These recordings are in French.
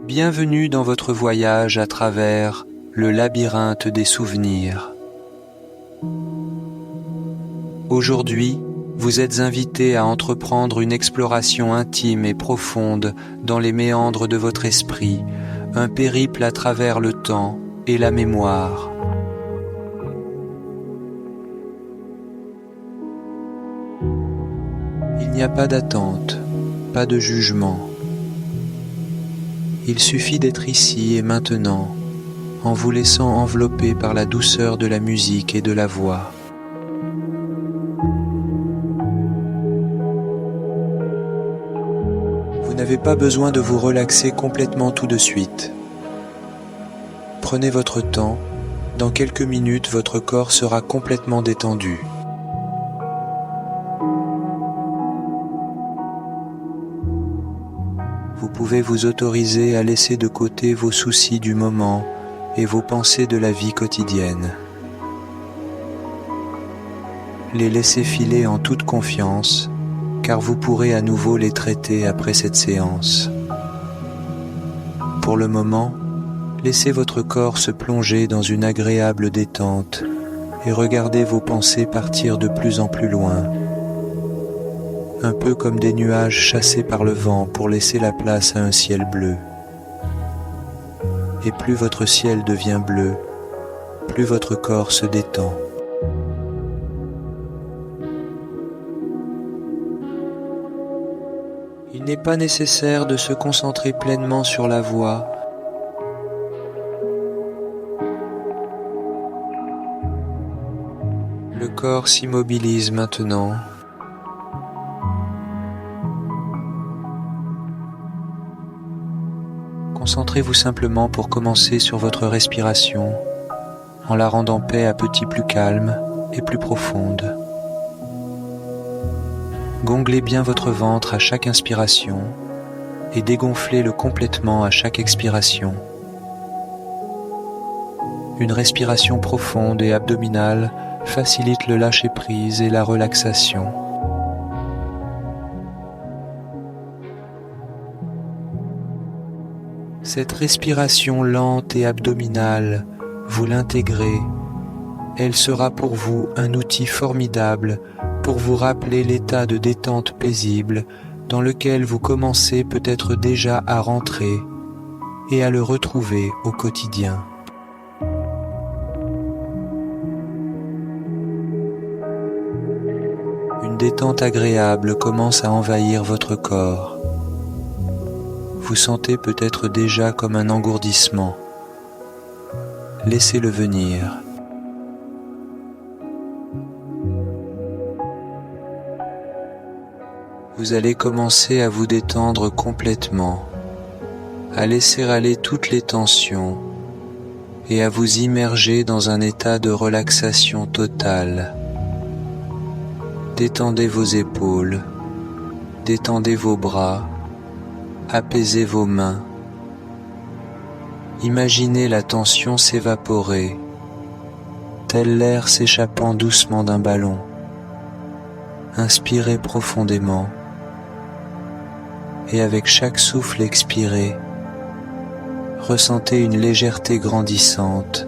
Bienvenue dans votre voyage à travers le labyrinthe des souvenirs. Aujourd'hui, vous êtes invité à entreprendre une exploration intime et profonde dans les méandres de votre esprit, un périple à travers le temps et la mémoire. Il n'y a pas d'attente, pas de jugement. Il suffit d'être ici et maintenant, en vous laissant envelopper par la douceur de la musique et de la voix. Vous n'avez pas besoin de vous relaxer complètement tout de suite. Prenez votre temps, dans quelques minutes votre corps sera complètement détendu. Vous pouvez vous autoriser à laisser de côté vos soucis du moment et vos pensées de la vie quotidienne. Les laisser filer en toute confiance, car vous pourrez à nouveau les traiter après cette séance. Pour le moment, laissez votre corps se plonger dans une agréable détente et regardez vos pensées partir de plus en plus loin. Un peu comme des nuages chassés par le vent pour laisser la place à un ciel bleu. Et plus votre ciel devient bleu, plus votre corps se détend. Il n'est pas nécessaire de se concentrer pleinement sur la voix. Le corps s'immobilise maintenant. Concentrez-vous simplement pour commencer sur votre respiration, en la rendant peu à petit plus calme et plus profonde. Gonflez bien votre ventre à chaque inspiration et dégonflez-le complètement à chaque expiration. Une respiration profonde et abdominale facilite le lâcher-prise et la relaxation. Cette respiration lente et abdominale, vous l'intégrez. Elle sera pour vous un outil formidable pour vous rappeler l'état de détente paisible dans lequel vous commencez peut-être déjà à rentrer et à le retrouver au quotidien. Une détente agréable commence à envahir votre corps. Vous sentez peut-être déjà comme un engourdissement. Laissez-le venir. Vous allez commencer à vous détendre complètement, à laisser aller toutes les tensions et à vous immerger dans un état de relaxation totale. Détendez vos épaules, détendez vos bras, apaisez vos mains. Imaginez la tension s'évaporer, tel l'air s'échappant doucement d'un ballon. Inspirez profondément et avec chaque souffle expiré, ressentez une légèreté grandissante,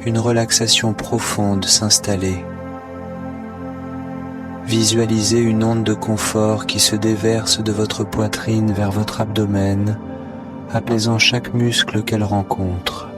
une relaxation profonde s'installer. Visualisez une onde de confort qui se déverse de votre poitrine vers votre abdomen, apaisant chaque muscle qu'elle rencontre.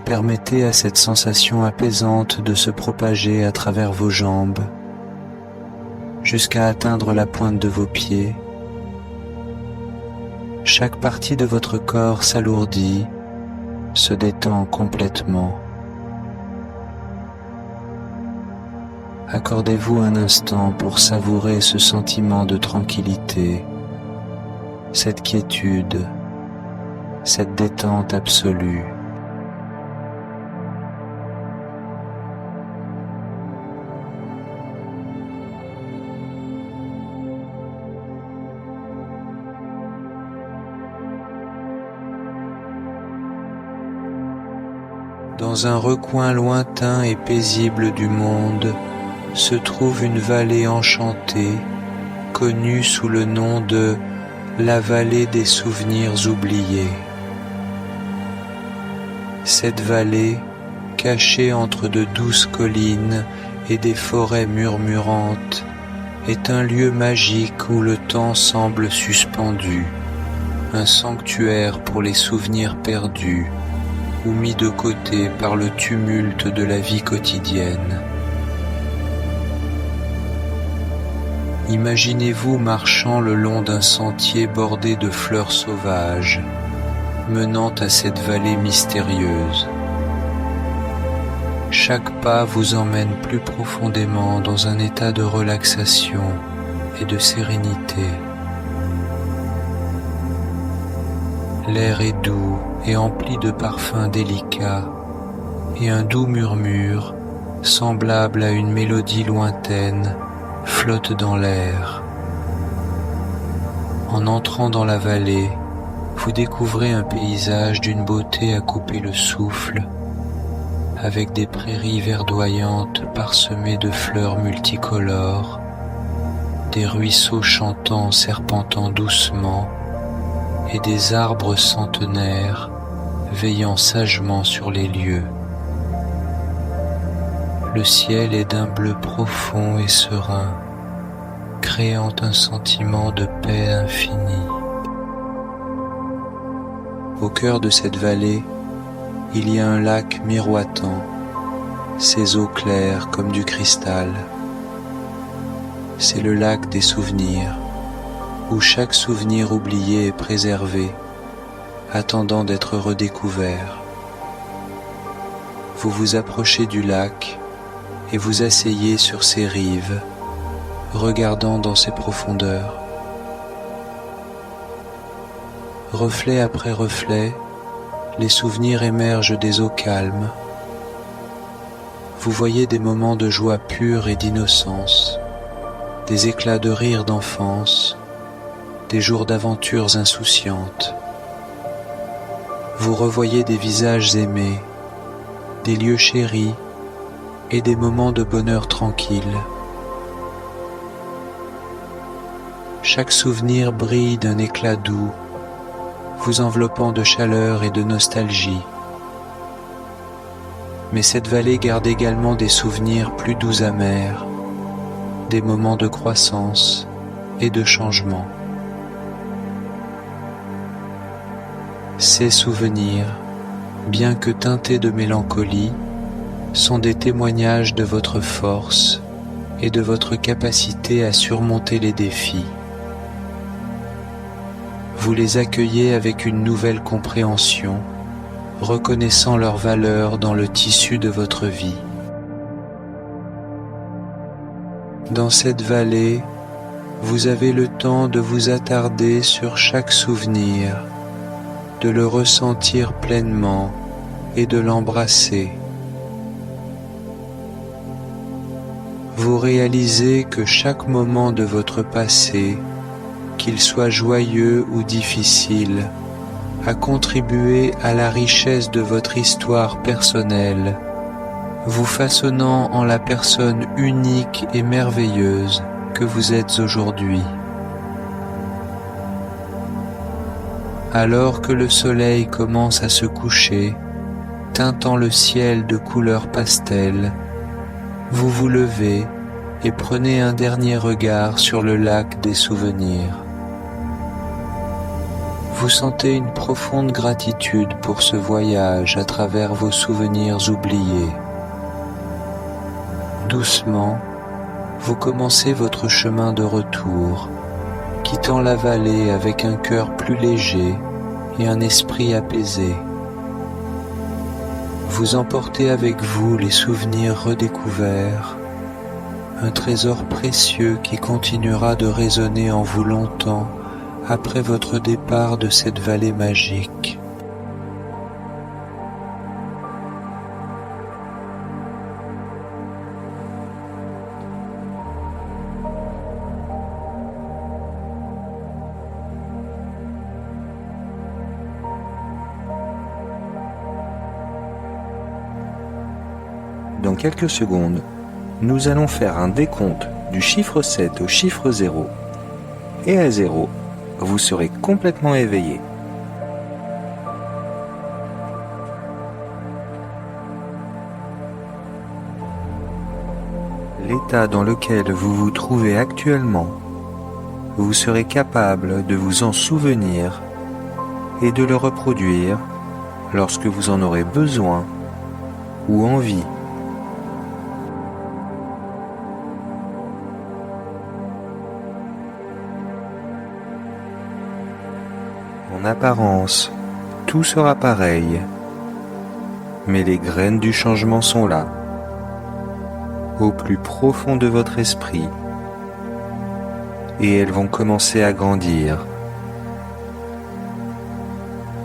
Permettez à cette sensation apaisante de se propager à travers vos jambes, jusqu'à atteindre la pointe de vos pieds. Chaque partie de votre corps s'alourdit, se détend complètement. Accordez-vous un instant pour savourer ce sentiment de tranquillité, cette quiétude, cette détente absolue. Dans un recoin lointain et paisible du monde se trouve une vallée enchantée, connue sous le nom de la vallée des souvenirs oubliés. Cette vallée, cachée entre de douces collines et des forêts murmurantes, est un lieu magique où le temps semble suspendu, un sanctuaire pour les souvenirs perdus ou mis de côté par le tumulte de la vie quotidienne. Imaginez-vous marchant le long d'un sentier bordé de fleurs sauvages, menant à cette vallée mystérieuse. Chaque pas vous emmène plus profondément dans un état de relaxation et de sérénité. L'air est doux et empli de parfums délicats, et un doux murmure, semblable à une mélodie lointaine, flotte dans l'air. En entrant dans la vallée, vous découvrez un paysage d'une beauté à couper le souffle, avec des prairies verdoyantes parsemées de fleurs multicolores, des ruisseaux chantants serpentant doucement, et des arbres centenaires veillant sagement sur les lieux. Le ciel est d'un bleu profond et serein, créant un sentiment de paix infinie. Au cœur de cette vallée, il y a un lac miroitant, ses eaux claires comme du cristal. C'est le lac des souvenirs, où chaque souvenir oublié est préservé, attendant d'être redécouvert. Vous vous approchez du lac et vous asseyez sur ses rives, regardant dans ses profondeurs. Reflet après reflet, les souvenirs émergent des eaux calmes. Vous voyez des moments de joie pure et d'innocence, des éclats de rire d'enfance, des jours d'aventures insouciantes. Vous revoyez des visages aimés, des lieux chéris et des moments de bonheur tranquille. Chaque souvenir brille d'un éclat doux, vous enveloppant de chaleur et de nostalgie. Mais cette vallée garde également des souvenirs plus doux amers, des moments de croissance et de changement. Ces souvenirs, bien que teintés de mélancolie, sont des témoignages de votre force et de votre capacité à surmonter les défis. Vous les accueillez avec une nouvelle compréhension, reconnaissant leur valeur dans le tissu de votre vie. Dans cette vallée, vous avez le temps de vous attarder sur chaque souvenir, de le ressentir pleinement et de l'embrasser. Vous réalisez que chaque moment de votre passé, qu'il soit joyeux ou difficile, a contribué à la richesse de votre histoire personnelle, vous façonnant en la personne unique et merveilleuse que vous êtes aujourd'hui. Alors que le soleil commence à se coucher, teintant le ciel de couleurs pastel, vous vous levez et prenez un dernier regard sur le lac des souvenirs. Vous sentez une profonde gratitude pour ce voyage à travers vos souvenirs oubliés. Doucement, vous commencez votre chemin de retour, quittant la vallée avec un cœur plus léger et un esprit apaisé. Vous emportez avec vous les souvenirs redécouverts, un trésor précieux qui continuera de résonner en vous longtemps après votre départ de cette vallée magique. Dans quelques secondes, nous allons faire un décompte du chiffre 7 au chiffre 0. Et à 0, vous serez complètement éveillé. L'état dans lequel vous vous trouvez actuellement, vous serez capable de vous en souvenir et de le reproduire lorsque vous en aurez besoin ou envie. En apparence, tout sera pareil, mais les graines du changement sont là, au plus profond de votre esprit, et elles vont commencer à grandir.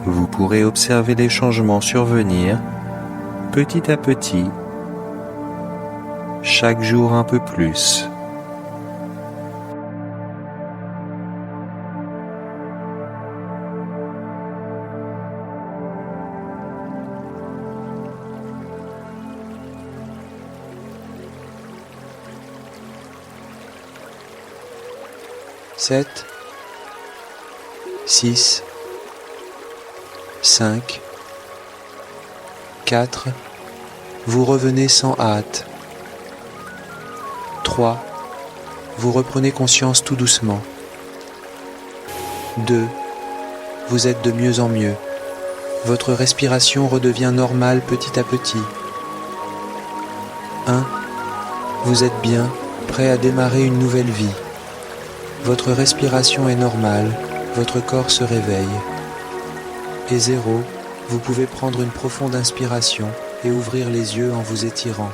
Vous pourrez observer les changements survenir petit à petit, chaque jour un peu plus. Sept, 6, 5, 4, vous revenez sans hâte. 3, vous reprenez conscience tout doucement. 2, vous êtes de mieux en mieux. Votre respiration redevient normale petit à petit. 1, vous êtes bien, prêt à démarrer une nouvelle vie. Votre respiration est normale, votre corps se réveille. Et 0, vous pouvez prendre une profonde inspiration et ouvrir les yeux en vous étirant.